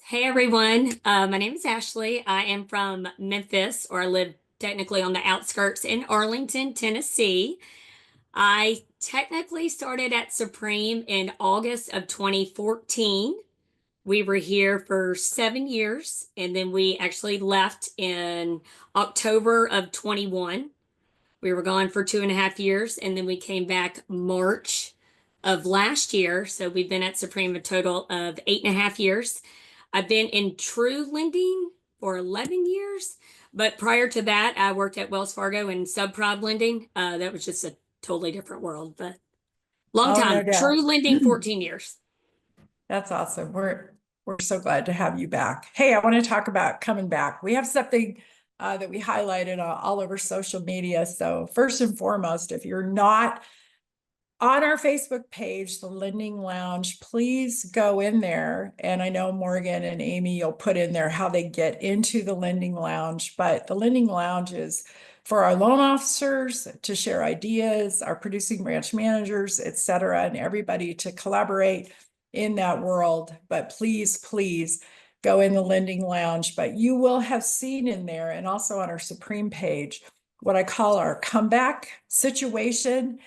Hey everyone, my name is Ashley. I am from Memphis, or I live technically on the outskirts in Arlington, Tennessee. I technically started at Supreme in August of 2014. We were here for 7 years, and then we actually left in October of 21. We were gone for 2.5 years, and then we came back March of last year. So we've been at Supreme a total of 8.5 years. I've been in true lending for 11 years, but prior to that, I worked at Wells Fargo in subprime lending. That was just a totally different world, but long Oh, no time. doubt. True lending, 14 years. That's awesome. We're so glad to have you back. Hey, I want to talk about coming back. We have something that we highlighted all over social media. So first and foremost, if you're not on our Facebook page, the Lending Lounge, please go in there. And I know Morgan and Amy, you'll put in there how they get into the Lending Lounge. But the Lending Lounge is for our loan officers to share ideas, our producing branch managers, et cetera, and everybody to collaborate in that world. But please go in the Lending Lounge. But you will have seen in there and also on our Supreme page what I call our comeback situation.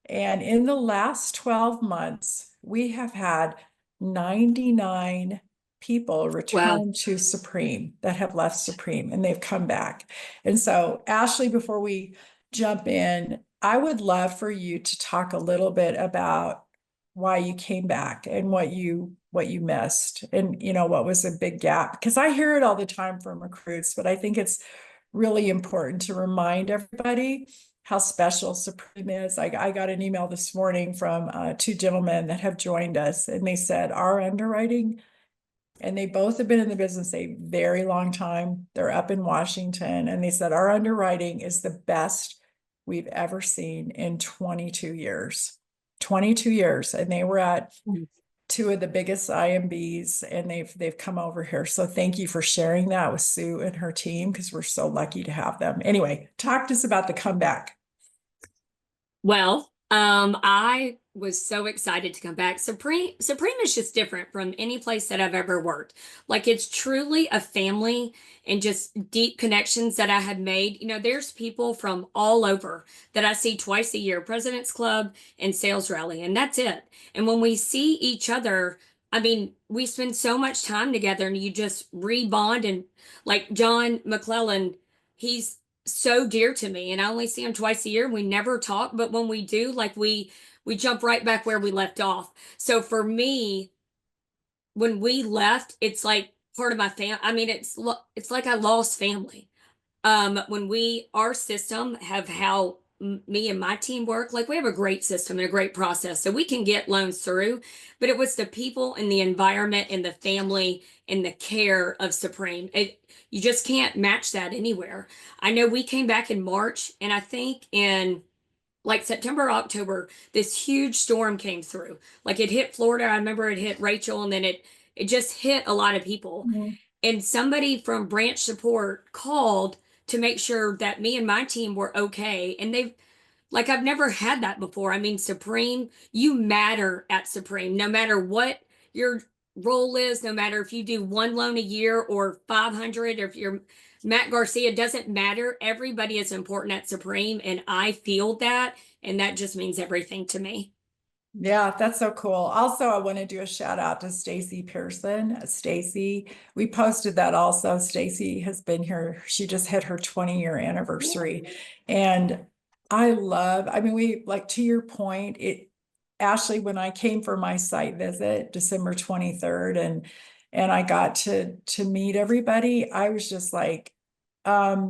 And in the last 12 months, we have had 99 people Wow. return to Supreme that have left Supreme and they've come back. And so, Ashley, before we jump in, I would love for you to talk a little bit about why you came back and what you missed and what was a big gap, because I hear it all the time from recruits, but I think it's really important to remind everybody how special Supreme is. I got an email this morning from two gentlemen that have joined us, and they said our underwriting, and they both have been in the business a very long time. They're up in Washington, and they said our underwriting is the best we've ever seen in 22 years. 22 years, and they were at two of the biggest IMBs, and they've come over here. So thank you for sharing that with Sue and her team, because we're so lucky to have them. Anyway, talk to us about the comeback. Well, I was so excited to come back. Supreme is just different from any place that I've ever worked. Like it's truly a family and just deep connections that I have made. There's people from all over that I see twice a year, President's Club and Sales Rally, and that's it. And when we see each other, I mean, we spend so much time together and you just rebond. And like John McClellan, he's so dear to me, and I only see him twice a year. We never talk, but when we do, like we jump right back where we left off. So for me, when we left, it's like part of my family. I mean, it's like I lost family. When our system have how me and my team work, like we have a great system and a great process, so we can get loans through. But it was the people and the environment and the family and the care of Supreme. You just can't match that anywhere. I know we came back in March, and I think in like September, October, this huge storm came through. Like it hit Florida. I remember it hit Rachel, and then it just hit a lot of people. Mhm. And somebody from branch support called to make sure that me and my team were okay. And like, I've never had that before. I mean, Supreme, you matter at Supreme, no matter what your role is, no matter if you do one loan a year or 500, or if you're Matt Garcia, doesn't matter. Everybody is important at Supreme. And I feel that. And that just means everything to me. Yeah, that's so cool. Also, I want to do a shout out to Stacy Pearson. Stacy, we posted that also. Stacy has been here. She just hit her 20-year anniversary. And I mean, we like to your point, Ashley, when I came for my site visit, December 23rd, and I got to meet everybody, I was just like, are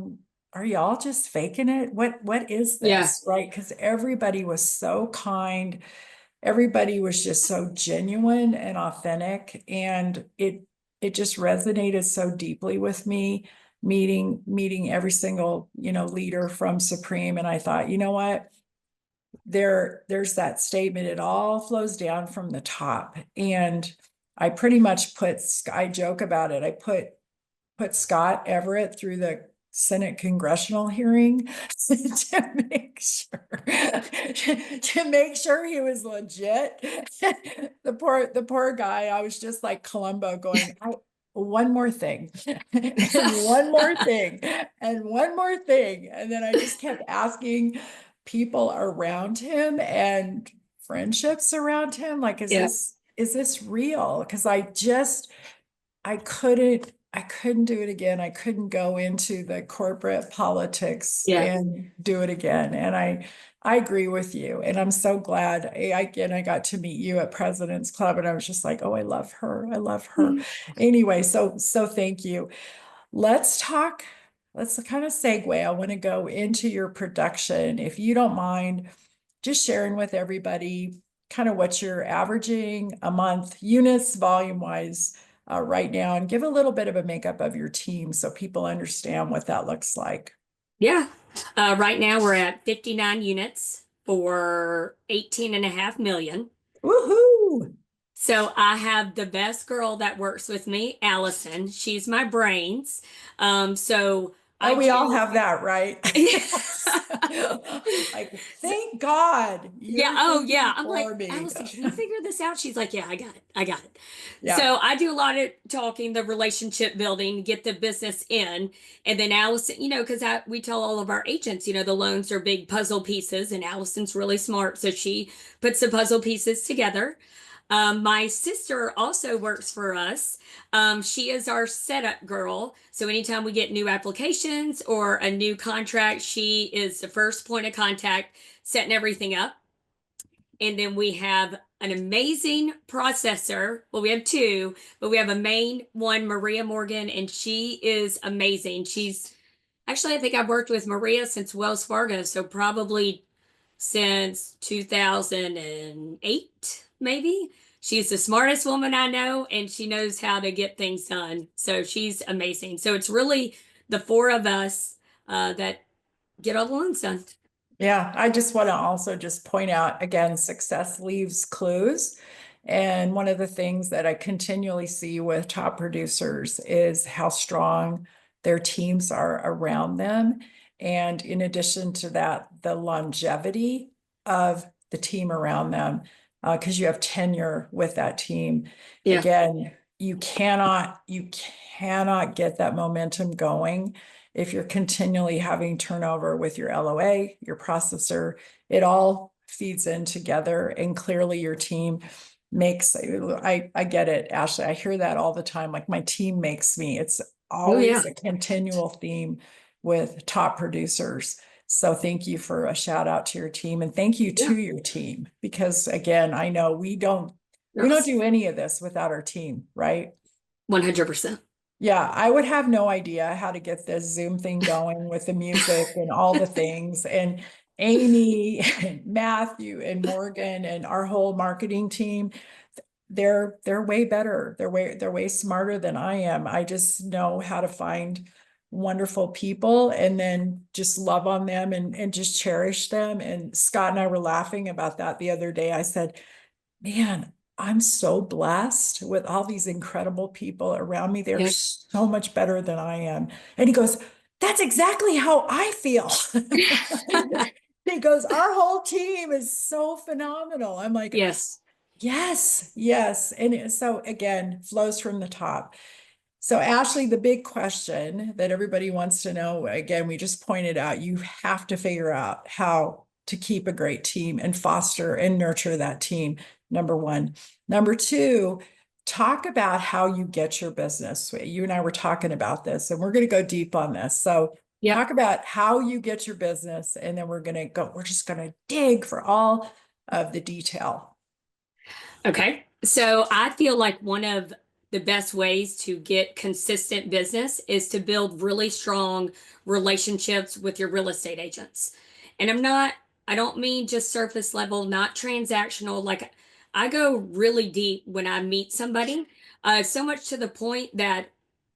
y'all just faking it? What is Yeah. this? Right? Because everybody was so kind. Everybody was just so genuine and authentic, and it just resonated so deeply with me, meeting every single leader from Supreme. And I thought, you know what, there's that statement, it all flows down from the top. And I pretty much I joke about it, I put Scott Everett through the Senate congressional hearing to make sure he was legit. The poor guy. I was just like Columbo going, one more thing, and one more thing, and one more thing. And then I just kept asking people around him and friendships around him, like, Yeah. is this real? Because I couldn't do it again. I couldn't go into the corporate politics Yeah. and do it again. And I agree with you. And I'm so glad again, I got to meet you at President's Club and I was just like, oh, I love her. I love her. Mhm. Anyway, so thank you. Let's talk, let's kind of segue. I want to go into your production. If you don't mind, just sharing with everybody kind of what you're averaging a month, units, volume wise, right now, and give a little bit of a makeup of your team so people understand what that looks like. Yeah. Right now we're at 59 units for 18.5 million. Woohoo! So I have the best girl that works with me, Allison. She's my brains. So Oh, I we all do. have that, right? Like, thank God Yeah. you're Oh, yeah. thinking I'm like, for me. Allison, can you figure this out? She's like, yeah, I got it. I got it. Yeah. So I do a lot of talking, the relationship building, get the business in. And then Allison, because we tell all of our agents, the loans are big puzzle pieces, and Allison's really smart. So she puts the puzzle pieces together. My sister also works for us. She is our setup girl. So anytime we get new applications or a new contract, she is the first point of contact, setting everything up. And then we have an amazing processor. Well, we have two, but we have a main one, Maria Morgan, and she is amazing. She's actually, I think I've worked with Maria since Wells Fargo, so probably since 2008, maybe. She's the smartest woman I know, and she knows how to get things done. So she's amazing. So it's really the four of us that get all the loans done. Yeah, I just want to also just point out again, success leaves clues. And one of the things that I continually see with top producers is how strong their teams are around them. And in addition to that, the longevity of the team around them, because you have tenure with that team. Yeah. Again, you cannot get that momentum going if you're continually having turnover with your LOA, your processor. It all feeds in together, and clearly your team makes, I get it, Ashley. I hear that all the time. Like, my team makes me. It's Oh, yeah. always a continual theme with top producers. So thank you for a shout out to your team, and thank you Yeah. to your team, because again, I know we don't Yes. do any of this without our team, right? 100%. Yeah, I would have no idea how to get this Zoom thing going with the music and all the things. And Amy and Matthew and Morgan and our whole marketing team, they're way better. They're way smarter than I am. I just know how to find wonderful people and then just love on them and just cherish them. And Scott and I were laughing about that the other day. I said, man, I'm so blessed with all these incredible people around me. They're Yeah. so much better than I am. And he goes, that's exactly how I feel. He goes, our whole team is so phenomenal. I'm like, Yes. yes, yes. And so again, flows from the top. So, Ashley, the big question that everybody wants to know, again, we just pointed out, you have to figure out how to keep a great team and foster and nurture that team. Number one. Number two, talk about how you get your business. You and I were talking about this, and we're going to go deep on this. So, Yep. talk about how you get your business, and then we're just going to dig for all of the detail. Okay. So I feel like one of the best ways to get consistent business is to build really strong relationships with your real estate agents. And I don't mean just surface level, not transactional. Like, I go really deep when I meet somebody, so much to the point that,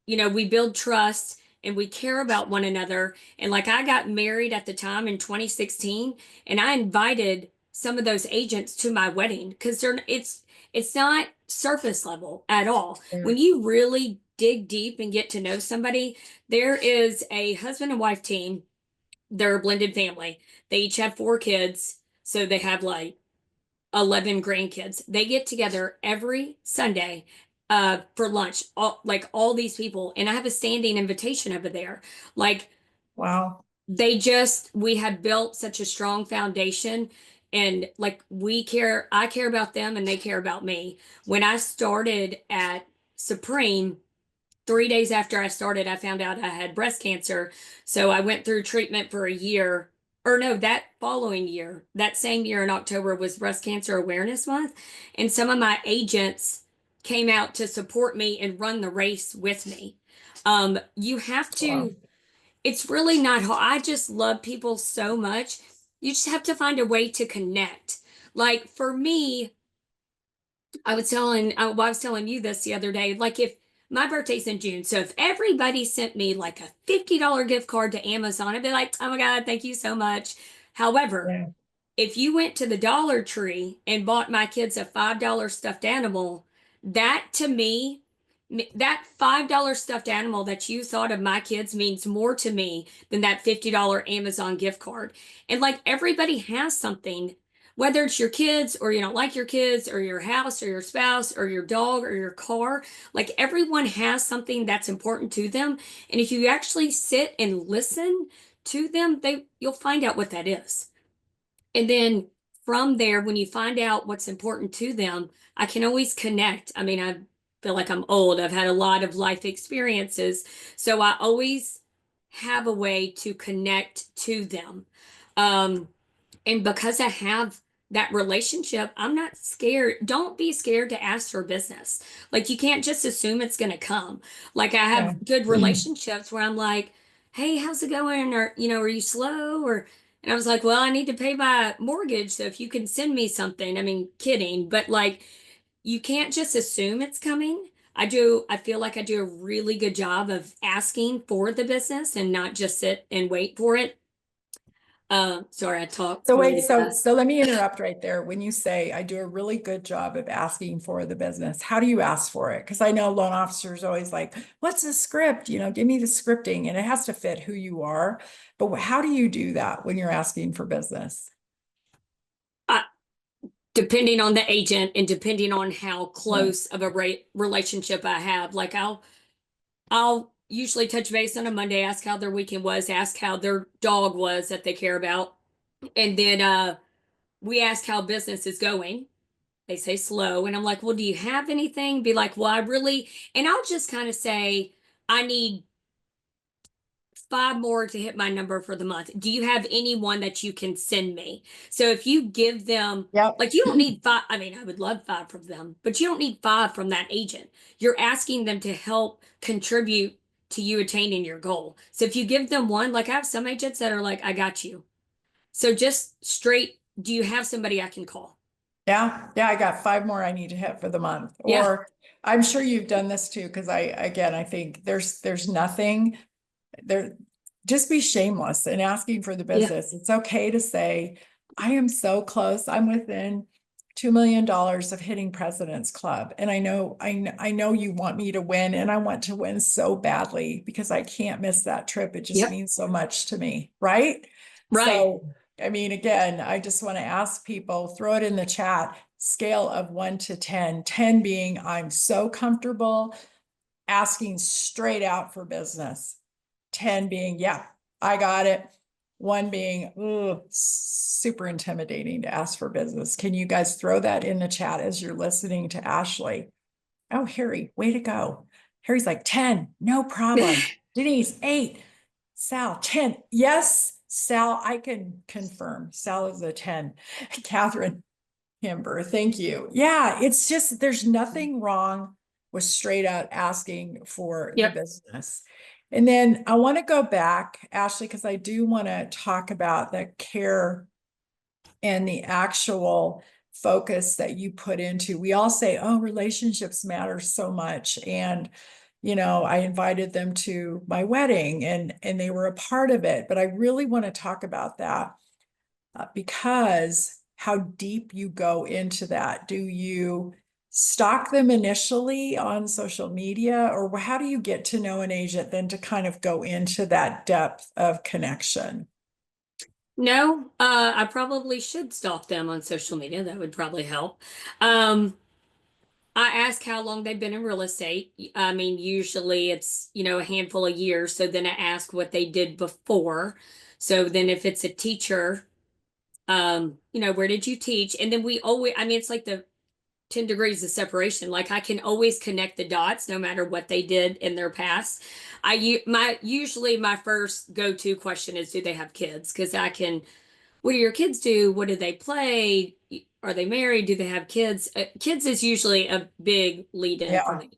we build trust and we care about one another. And like, I got married at the time in 2016, and I invited some of those agents to my wedding because it's not surface level at all. Yeah. When you really dig deep and get to know somebody, there is a husband and wife team. They're a blended family. They each have four kids, so they have like 11 grandkids. They get together every Sunday for lunch, all these people, and I have a standing invitation over there. Like Wow. we have built such a strong foundation, and like I care about them and they care about me. When I started at Supreme, 3 days after I started, I found out I had breast cancer. So I went through treatment for a year. Or no, that following year, that same year in October was Breast Cancer Awareness Month. And some of my agents came out to support me and run the race with me. You have Wow. to, it's really not hard. I just love people so much. You just have to find a way to connect. Like for me, well, I was telling you this the other day. Like if my birthday's in June, so if everybody sent me like a $50 gift card to Amazon, I'd be like, oh my God, thank you so much. However, Yeah. if you went to the Dollar Tree and bought my kids a $5 stuffed animal, that to me, that $5 stuffed animal that you thought of my kids means more to me than that $50 Amazon gift card. And like everybody has something, whether it's your kids or you don't like your kids or your house or your spouse or your dog or your car, like everyone has something that's important to them. And if you actually sit and listen to them, you'll find out what that is. And then from there, when you find out what's important to them, I can always connect. I mean, I feel like I'm old. I've had a lot of life experiences. So I always have a way to connect to them. Um, and because I have that relationship, I'm not scared. Don't be scared to ask for business. Like you can't just assume it's going to come. Like I Yeah. have good relationships where I'm like, "Hey, how's it going?" Or, are you slow? Or and I was like, "Well, I need to pay my mortgage, so if you can send me something." I mean, kidding, but like you can't just assume it's coming. I feel like I do a really good job of asking for the business and not just sit and wait for it. Sorry, I talk So wait, really so fast. so let me interrupt right there. When you say I do a really good job of asking for the business, how do you ask for it? Because I know loan officers always like, what's the script? Give me the scripting, and it has to fit who you are. But how do you do that when you're asking for business? I, Depending on the agent and depending on how Yeah. close of a relationship I have, like I'll usually touch base on a Monday, ask how their weekend was, ask how their dog was that they care about, and then we ask how business is going. They say slow, and I'm like, well, do you have anything? Be like, well, I really, and I'll just kind of say, I need five more to hit my number for the month. Do you have anyone that you can send me? So if you give them, Yep. like, you don't need five. I mean, I would love five from them, but you don't need five from that agent. You're asking them to help contribute to you attaining your goal. So if you give them one, like I have some agents that are like, I got you. So just straight, do you have somebody I can call? Yeah, yeah, I got five more I need to hit for the month. Yeah. Or I'm sure you've done this too, because I think there's nothing there. Just be shameless in asking for the Yeah. business. It's okay to say, I am so close. I'm within $2 million of hitting President's Club. And I know you want me to win, and I want to win so badly because I can't miss that trip. It just Yep. means so much to me, right? Right. So I mean, again, I just want to ask people, throw it in the chat, scale of 1 to 10, 10 being I'm so comfortable asking straight out for business. 10 being, yeah, I got it. One being, ooh, super intimidating to ask for business. Can you guys throw that in the chat as you're listening to Ashley? Oh, Harry, way to go. Harry's like 10, no problem. Denise, 8. Sal, 10. Yes, Sal, I can confirm. Sal is a 10. Catherine, Kimber, thank you. Yeah, it's just there's nothing wrong with straight out asking for the Yep. business. And then I want to go back, Ashley, because I do want to talk about the care and the actual focus that you put into. We all say, oh, relationships matter so much. And I invited them to my wedding, and they were a part of it. But I really want to talk about that because how deep you go into that. Do you stalk them initially on social media, or how do you get to know an agent then to kind of go into that depth of connection? No, I probably should stalk them on social media. That would probably help. Um, I ask how long they've been in real estate. I mean, usually it's, a handful of years. So then I ask what they did before. So then if it's a teacher, where did you teach? And then we always, I mean, it's like the 10 degrees of separation. Like I can always connect the dots no matter what they did in their past. Usually my first go-to question is, do they have kids? Because I can, what do your kids do? What do they play? Are they married? Do they have kids? Kids is usually a big lead in for Yeah. me.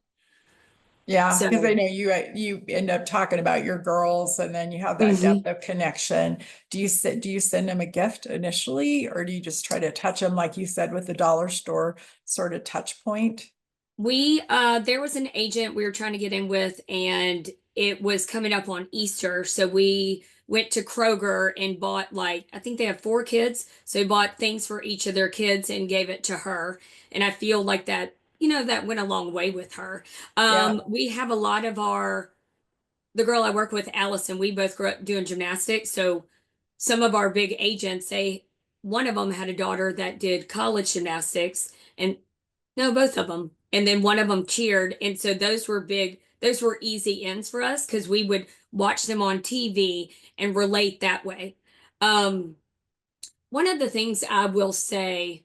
Yeah, because I So, know you end up talking about your girls and then you have that depth mhm. of connection. Do you send them a gift initially, or do you just try to touch them like you said with the dollar store sort of touch point? There was an agent we were trying to get in with, and it was coming up on Easter. So we went to Kroger and bought, like, I think they have 4 kids. So we bought things for each of their kids and gave it to her. And I feel like that, that went a long way with her. Yeah, We have a lot of the girl I work with, Allison, we both grew up doing gymnastics. So some of our big agents, one of them had a daughter that did college gymnastics, and no, both of them. And then one of them cheered. And so those were easy ends for us because we would watch them on TV and relate that way. Um, one of the things I will say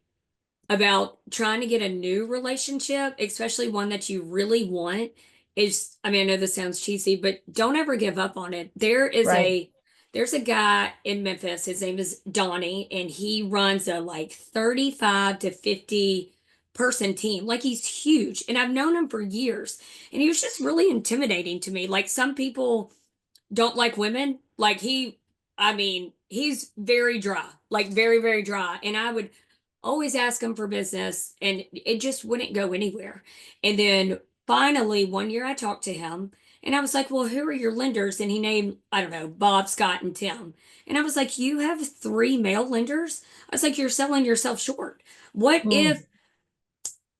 about trying to get a new relationship, especially one that you really want, is, I mean, I know this sounds cheesy, but don't ever give up on it. right. There's a guy in Memphis, his name is Donnie, and he runs a like 35 to 50 person team. Like he's huge. And I've known him for years. And he was just really intimidating to me. Like some people don't like women. I mean, he's very dry, like very, very dry. And I would always ask him for business and it just wouldn't go anywhere. And then finally, one year I talked to him and I was like, well, who are your lenders? And he named, I don't know, Bob, Scott, and Tim. And I was like, you have 3 male lenders? I was like, you're selling yourself short. What if Mm,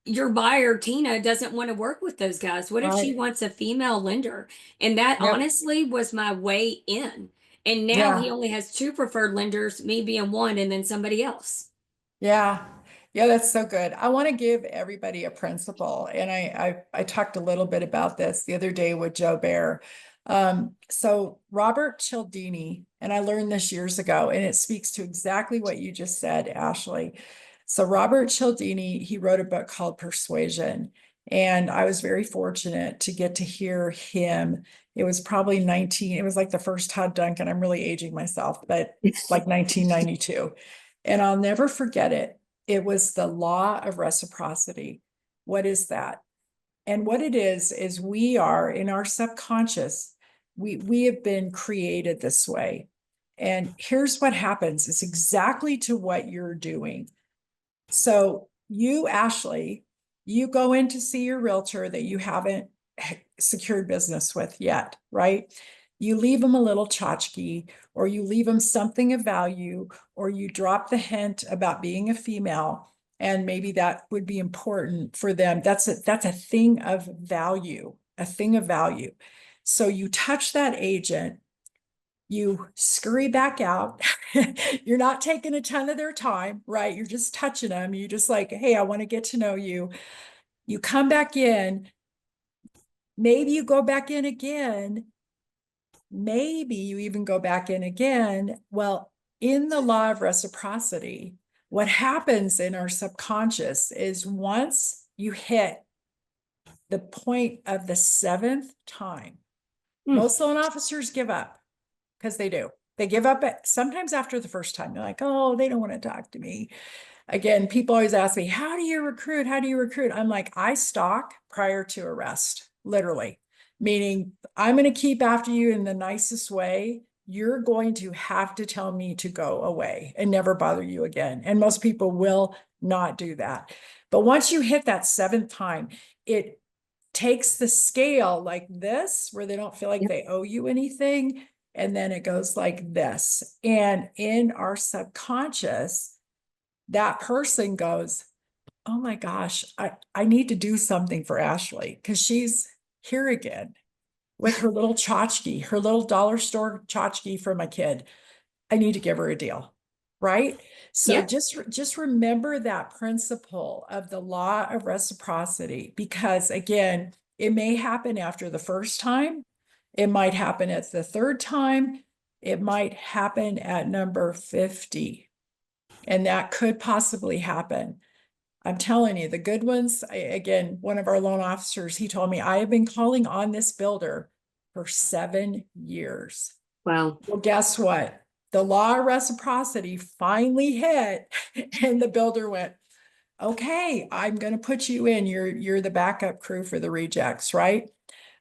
your buyer, Tina, doesn't want to work with those guys? What if she right. wants a female lender? And that Yep. honestly was my way in. And now he Yeah. only has 2 preferred lenders, me being one, and then somebody else. Yeah. Yeah, that's so good. I want to give everybody a principle. And I talked a little bit about this the other day with Joe Bear. So Robert Cialdini, and I learned this years ago, and it speaks to exactly what you just said, Ashley. So Robert Cialdini, he wrote a book called Persuasion. And I was very fortunate to get to hear him. It was probably 19, it was like the first Todd Duncan. I'm really aging myself, but like 1992. And I'll never forget it. It was the law of reciprocity. What is that? And what it is we are in our subconscious, we have been created this way. And here's what happens. It's exactly to what you're doing. So you, Ashley, you go in to see your realtor that you haven't secured business with yet, right? You leave them a little tchotchke, or you leave them something of value, or you drop the hint about being a female, and maybe that would be important for them. That's a thing of value, a thing of value. So you touch that agent, you scurry back out. You're not taking a ton of their time, right? You're just touching them. You just like, hey, I want to get to know you. You come back in. Maybe you go back in again. Maybe you even go back in again. Well, in the law of reciprocity, what happens in our subconscious is once you hit the point of the 7th time, Hmm. most loan officers give up because they do. They give up sometimes after the first time. They're like, oh, they don't want to talk to me. Again, people always ask me, how do you recruit? How do you recruit? I'm like, I stalk prior to arrest, literally, meaning I'm going to keep after you in the nicest way. You're going to have to tell me to go away and never bother you again. And most people will not do that. But once you hit that 7th time, it takes the scale like this, where they don't feel like Yep. they owe you anything. And then it goes like this. And in our subconscious, that person goes, oh my gosh, I need to do something for Ashley because she's here again with her little tchotchke, her little dollar store tchotchke for my kid. I need to give her a deal, right? So Yeah. just remember that principle of the law of reciprocity, because again, it may happen after the first time, it might happen at the third time, it might happen at number 50, and that could possibly happen. I'm telling you, the good ones, again, one of our loan officers, he told me, I have been calling on this builder for 7 years. Wow. Well, guess what? The law of reciprocity finally hit, and the builder went, okay, I'm going to put you in. You're the backup crew for the rejects, right?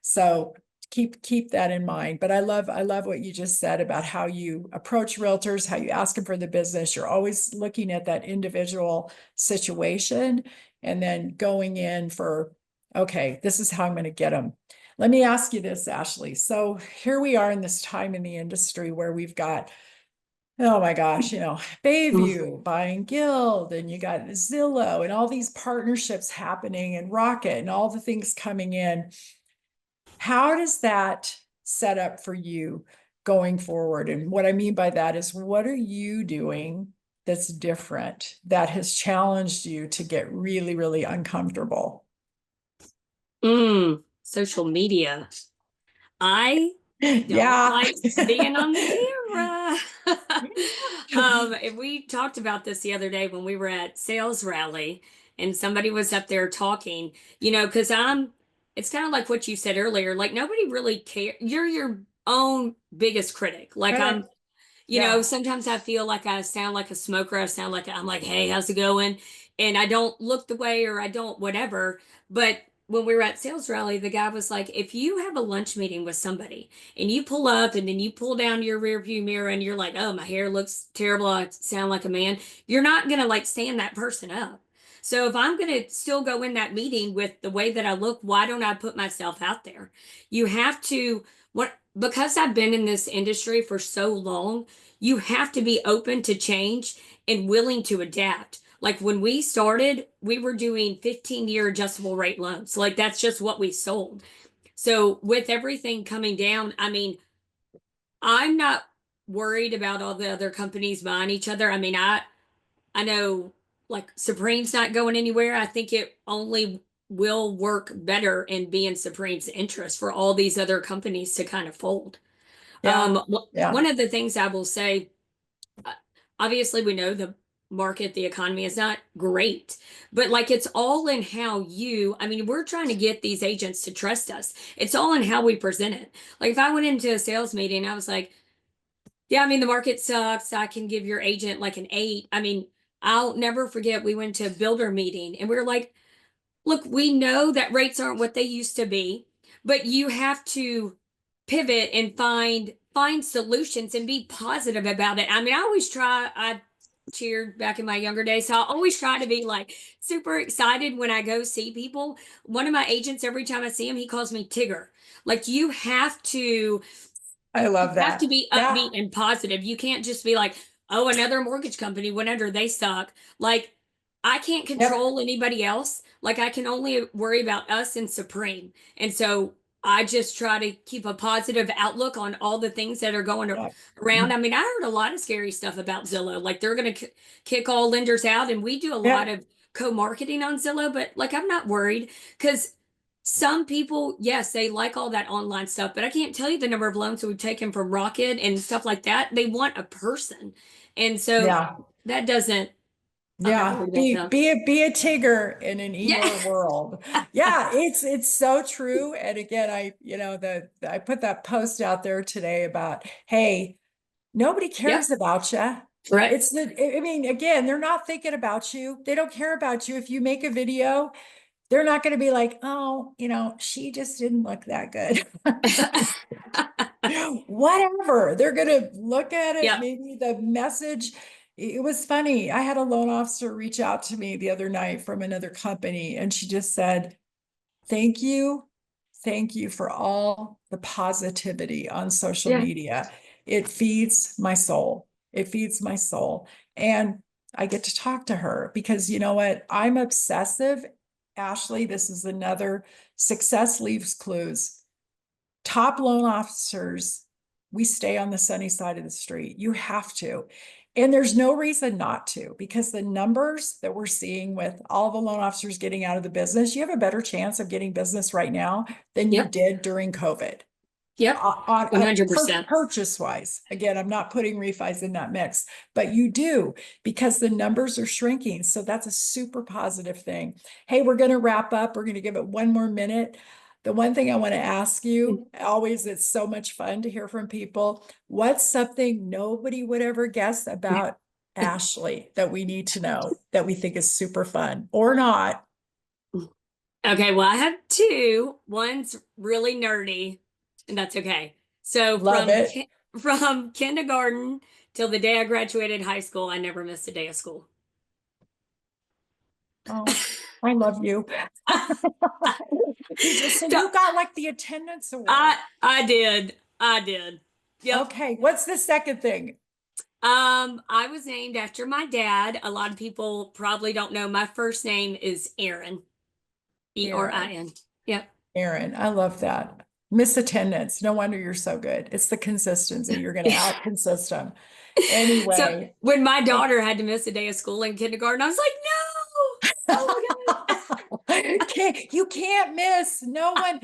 So keep that in mind. But I love what you just said about how you approach realtors, how you ask them for the business. You're always looking at that individual situation and then going in for, okay, this is how I'm going to get them. Let me ask you this, Ashley. So here we are in this time in the industry where we've got, oh my gosh, Mm. Bayview buying Guild, and you got Zillow and all these partnerships happening, and Rocket and all the things coming in. How does that set up for you going forward? And what I mean by that is, what are you doing that's different that has challenged you to get really, really uncomfortable? Social media. I don't Yeah. like being on the camera. And we talked about this the other day when we were at sales rally and somebody was up there talking, because it's kind of like what you said earlier, like nobody really care. You're your own biggest critic. Like Correct. Yeah. sometimes I feel like I sound like a smoker. I sound like I'm like, hey, how's it going? And I don't look the way or I don't whatever. But when we were at sales rally, the guy was like, if you have a lunch meeting with somebody and you pull up and then you pull down your rear view mirror and you're like, oh, my hair looks terrible. I sound like a man. You're not going to like stand that person up. So if I'm going to still go in that meeting with the way that I look, why don't I put myself out there? You have to, what, because I've been in this industry for so long, you have to be open to change and willing to adapt. Like when we started, we were doing 15-year adjustable rate loans. Like that's just what we sold. So with everything coming down, I mean, I'm not worried about all the other companies buying each other. I mean, I know like Supreme's not going anywhere. I think it only will work better and be in Supreme's interest for all these other companies to kind of fold. Yeah. Yeah. One of the things I will say, uh, obviously we know the market, the economy is not great, but like it's all in how I mean, we're trying to get these agents to trust us. It's all in how we present it. Like if I went into a sales meeting, I was like, yeah, I mean, the market sucks. I can give your agent like an 8. I mean, I'll never forget we went to a builder meeting and we were like, look, we know that rates aren't what they used to be, but you have to pivot and find solutions and be positive about it. I mean, I cheered back in my younger days, so I always try to be like super excited when I go see people. One of my agents, every time I see him, he calls me Tigger. Like I you love have to that. be Yeah. upbeat and positive. You can't just be like, oh, another mortgage company, whenever they suck. Like, I can't Yep. control anybody else. Like, I can only worry about us and Supreme. And so I just try to keep a positive outlook on all the things that are going Yep. around. I mean, I heard a lot of scary stuff about Zillow. Like, they're going to kick all lenders out. And we do a lot Yep. of co-marketing on Zillow, but like, I'm not worried because some people, yes, they like all that online stuff, but I can't tell you the number of loans that we've taken from Rocket and stuff like that. They want a person. And so Yeah. that doesn't, I'm not Yeah, worried about be them. be a be a Tigger in an Yeah. Eeyore world. Yeah, it's so true. And again, I put that post out there today about, hey, nobody Yep. cares about you. Right. I mean, again, they're not thinking about you. They don't care about you. If you make a video, they're not going to be like, oh, she just didn't look that good. Whatever. They're going to look at it. Yep. Maybe the message. It was funny. I had a loan officer reach out to me the other night from another company, and she just said, thank you. Thank you for all the positivity on social Yeah. media. It feeds my soul. It feeds my soul. And I get to talk to her because you know what? I'm obsessive. Ashley, this is another success leaves clues. Top loan officers, we stay on the sunny side of the street. You have to. And there's no reason not to, because the numbers that we're seeing with all the loan officers getting out of the business, you have a better chance of getting business right now than you Yep. did during COVID. Yep. On 100%. purchase wise. Again, I'm not putting refis in that mix, but you do, because the numbers are shrinking. So that's a super positive thing. Hey, we're going to wrap up. We're going to give it one more minute. The one thing I want to ask you, always, it's so much fun to hear from people. What's something nobody would ever guess about Ashley that we need to know, that we think is super fun or not? Okay, well, I have two. One's really nerdy, and that's okay. So Love it. from kindergarten till the day I graduated high school, I never missed a day of school. Oh, I love you. So So you got like the attendance award. I did. I did. Yep. Okay, what's the second thing? I was named after my dad. A lot of people probably don't know my first name is Aaron. Aaron. Erin. Yep. Aaron, I love that. Miss attendance. No wonder you're so good. It's the consistency. You're going to out consist them. So Anyway. when my daughter had to miss a day of school in kindergarten, I was like, no. Oh my God. You can't miss. No one.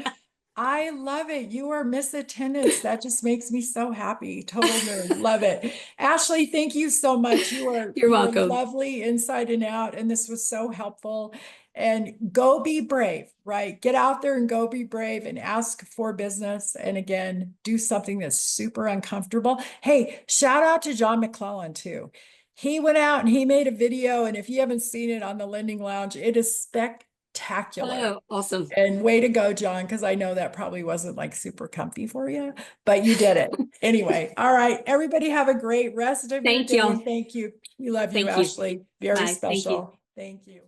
I love it. You are Miss Attendance. That just makes me so happy. Total nerd. Love it. Ashley, thank you so much. You're You are welcome. lovely inside and out, and this was so helpful. And go be brave, right? Get out there and go be brave and ask for business. And again, do something that's super uncomfortable. Hey, shout out to John McClellan too. He went out and he made a video, and if you haven't seen it on the Lending Lounge, it is spectacular. Oh, awesome. And way to go, John, because I know that probably wasn't like super comfy for you, but you did it. Anyway, all right. Everybody have a great rest of your Thank day. y'all. Thank you. We love you, Thank you. Ashley. Very Bye. Thank you. special. Thank you.